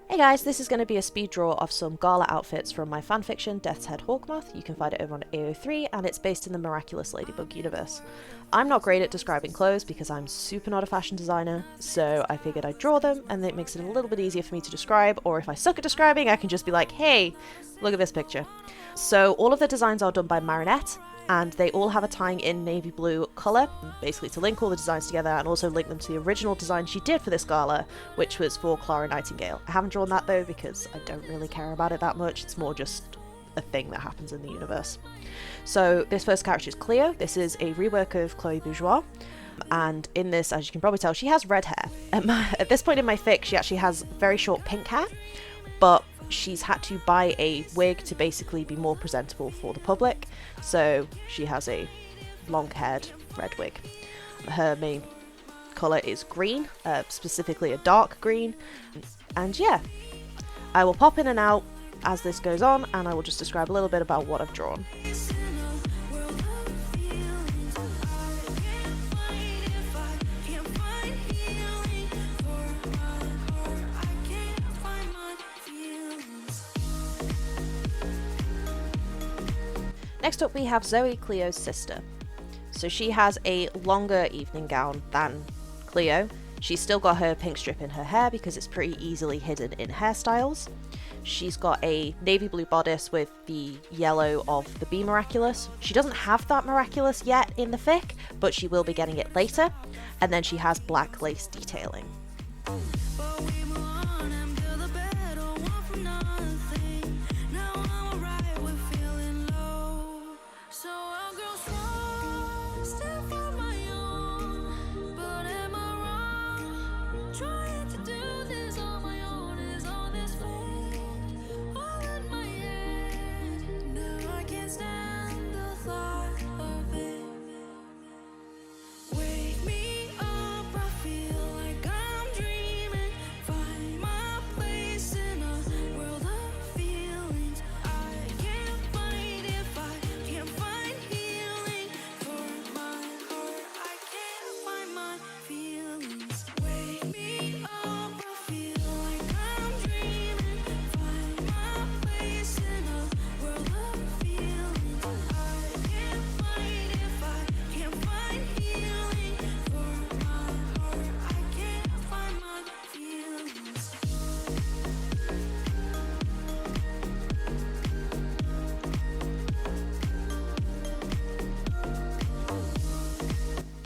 Hey guys, this is going to be a speed draw of some Gala outfits from my fanfiction, Death's Head Hawkmoth. You can find it over on AO3, and it's based in the Miraculous Ladybug universe. I'm not great at describing clothes because I'm super not a fashion designer, so I figured I'd draw them, and it makes it a little bit easier for me to describe, or if I suck at describing, I can just be like, hey, look at this picture. So all of the designs are done by Marinette, and they all have a tying in navy blue colour, basically to link all the designs together and also link them to the original design she did for this gala, which was for Clara Nightingale. I haven't drawn that though because I don't really care about it that much, it's more just a thing that happens in the universe. So this first character is Cleo. This is a rework of Chloe Bourgeois, and in this, as you can probably tell, she has red hair. At this point in my fic, she actually has very short pink hair, but she's had to buy a wig to basically be more presentable for the public, so she has a long-haired red wig. Her main colour is green, specifically a dark green, and yeah, I will pop in and out as this goes on, and I will just describe a little bit about what I've drawn. Next up we have Zoe, Cleo's sister. So she has a longer evening gown than Cleo. She's still got her pink strip in her hair because it's pretty easily hidden in hairstyles. She's got a navy blue bodice with the yellow of the Be Miraculous. She doesn't have that Miraculous yet in the fic, but she will be getting it later. And then she has black lace detailing.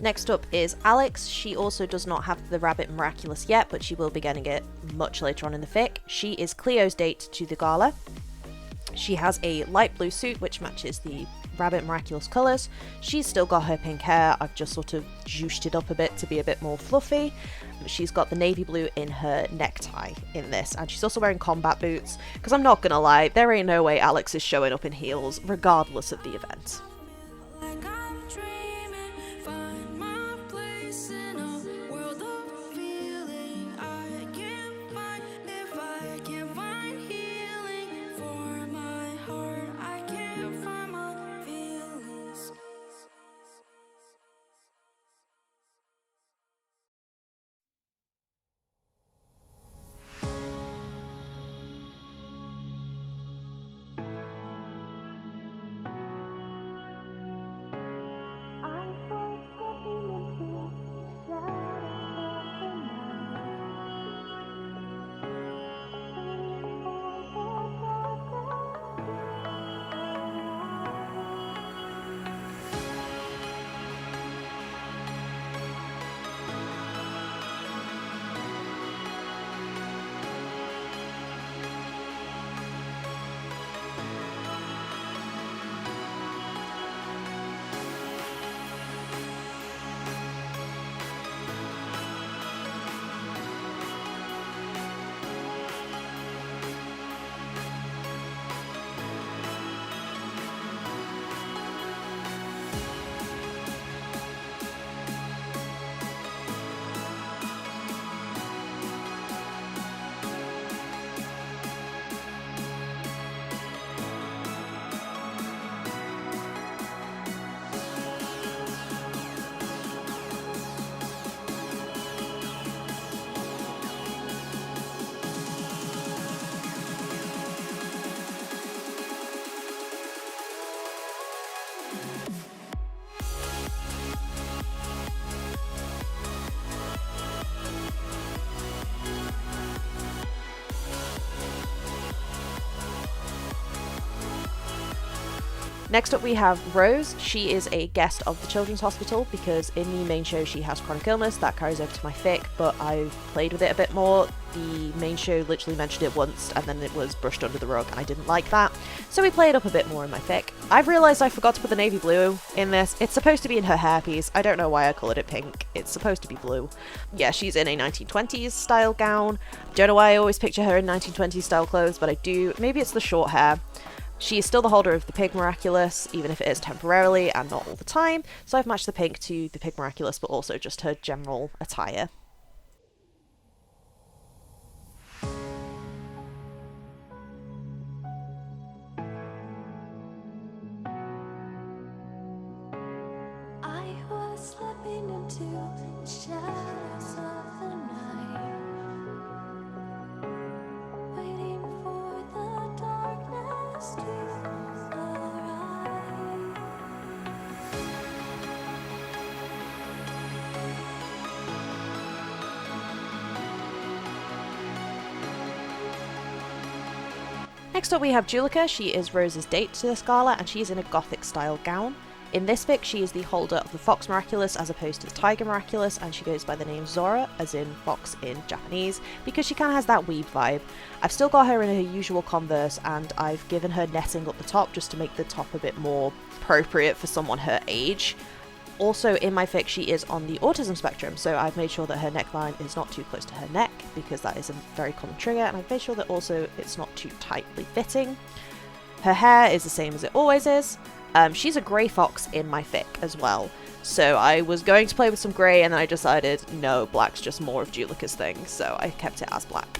Next up is Alex. She also does not have the Rabbit Miraculous yet, but she will be getting it much later on in the fic. She is Cleo's date to the gala. She has a light blue suit which matches the Rabbit Miraculous colours. She's still got her pink hair. I've just sort of juiced it up a bit to be a bit more fluffy. She's got the navy blue in her necktie in this, and she's also wearing combat boots, because I'm not gonna lie, there ain't no way Alex is showing up in heels regardless of the event. Next up we have Rose. She is a guest of the Children's Hospital because in the main show she has chronic illness. That carries over to my fic, but I've played with it a bit more. The main show literally mentioned it once and then it was brushed under the rug and I didn't like that, so we play it up a bit more in my fic. I've realised I forgot to put the navy blue in this. It's supposed to be in her hairpiece. I don't know why I coloured it pink. It's supposed to be blue. Yeah, she's in a 1920s style gown. Don't know why I always picture her in 1920s style clothes, but I do. Maybe it's the short hair. She is still the holder of the Pig Miraculous, even if it is temporarily and not all the time, so I've matched the pink to the Pig Miraculous, but also just her general attire. I was slipping into the shadows of the night, waiting for the darkness to arrive. Next up we have Julika. She is Rose's date to this gala and she is in a gothic style gown. In this fic, she is the holder of the Fox Miraculous as opposed to the Tiger Miraculous, and she goes by the name Zora, as in fox in Japanese, because she kind of has that weeb vibe. I've still got her in her usual Converse, and I've given her netting up the top just to make the top a bit more appropriate for someone her age. Also, in my fic, she is on the autism spectrum, so I've made sure that her neckline is not too close to her neck, because that is a very common trigger, and I've made sure that also it's not too tightly fitting. Her hair is the same as it always is. She's a grey fox in my fic as well, so I was going to play with some grey and then I decided no, black's just more of Julika's thing, so I kept it as black.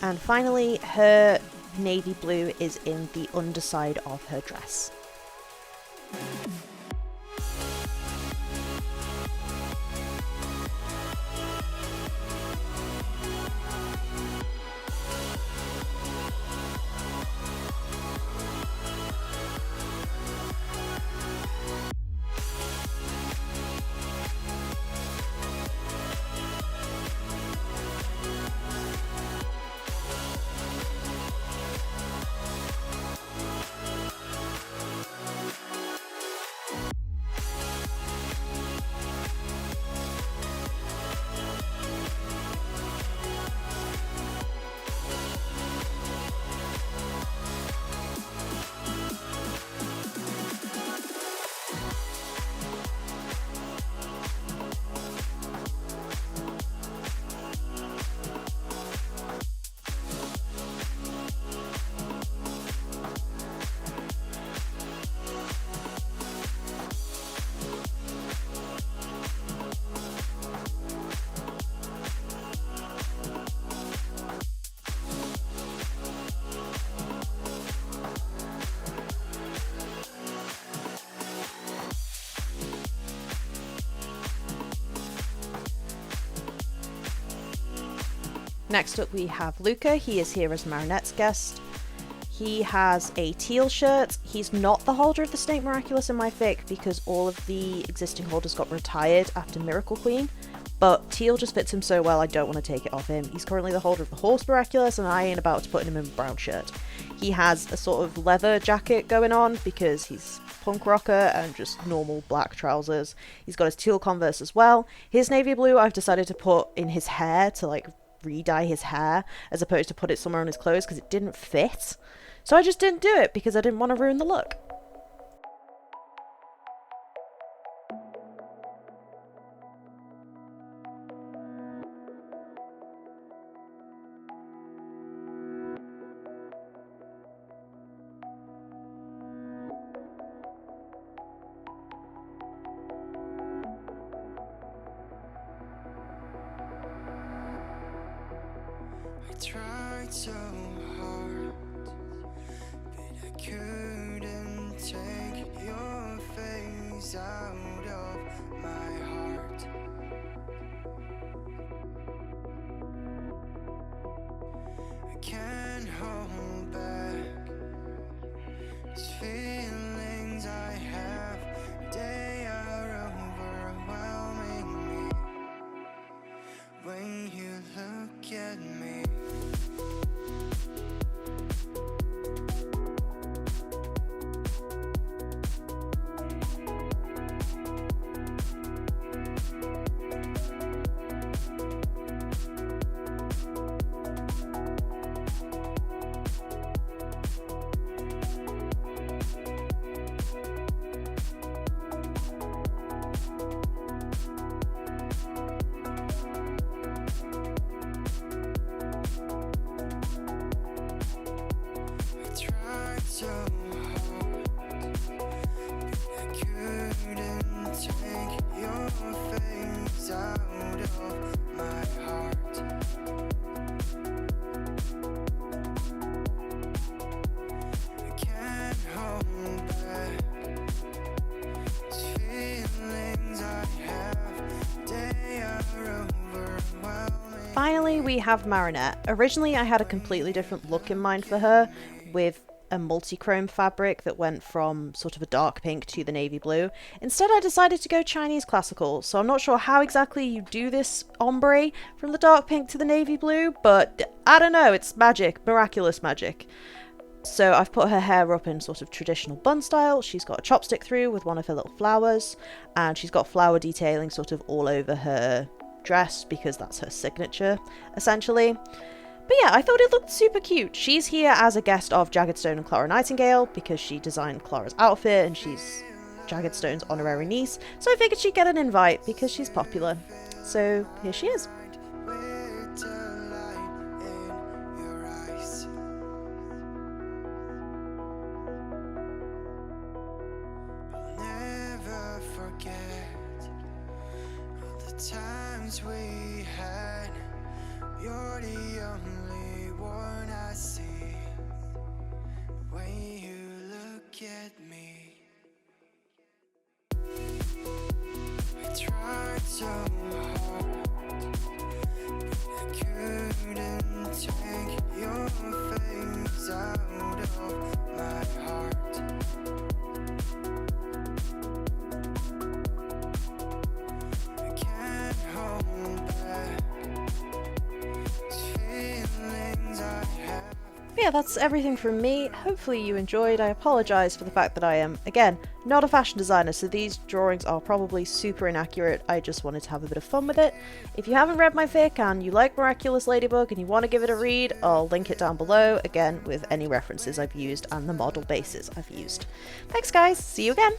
And finally, her navy blue is in the underside of her dress. Next up we have Luca. He is here as Marinette's guest. He has a teal shirt. He's not the holder of the Snake Miraculous in my fic because all of the existing holders got retired after Miracle Queen, but teal just fits him so well I don't want to take it off him. He's currently the holder of the Horse Miraculous and I ain't about to put him in a brown shirt. He has a sort of leather jacket going on because he's punk rocker and just normal black trousers. He's got his teal Converse as well. His navy blue I've decided to put in his hair to like re-dye his hair as opposed to put it somewhere on his clothes because it didn't fit. So I just didn't do it because I didn't want to ruin the look. I tried so hard, but I couldn't take your face out of my heart. I can't hold back these feelings I have. They are overwhelming me when you look at me. take your face out of my heart. I can't hold back these feelings I have. They are overwhelming. Finally, we have Marinette. Originally, I had a completely different look in mind for her, with a multi-chrome fabric that went from sort of a dark pink to the navy blue. Instead, I decided to go Chinese classical, so I'm not sure how exactly you do this ombre from the dark pink to the navy blue, but I don't know, it's magic, miraculous magic. So I've put her hair up in sort of traditional bun style. She's got a chopstick through with one of her little flowers, and she's got flower detailing sort of all over her dress because that's her signature, essentially. But yeah, I thought it looked super cute. She's here as a guest of Jagged Stone and Clara Nightingale because she designed Clara's outfit and she's Jagged Stone's honorary niece. So I figured she'd get an invite because she's popular. So here she is. With delight in your eyes. I'll never forget all the times we had. You're the only one I see when you look at me. I tried so hard, but I couldn't take your face out of my heart. I can't hold back these feelings I have. But yeah, that's everything from me. Hopefully you enjoyed. I apologise for the fact that I am, again, not a fashion designer, so these drawings are probably super inaccurate. I just wanted to have a bit of fun with it. If you haven't read my fic and you like Miraculous Ladybug and you want to give it a read, I'll link it down below, again, with any references I've used and the model bases I've used. Thanks guys, see you again!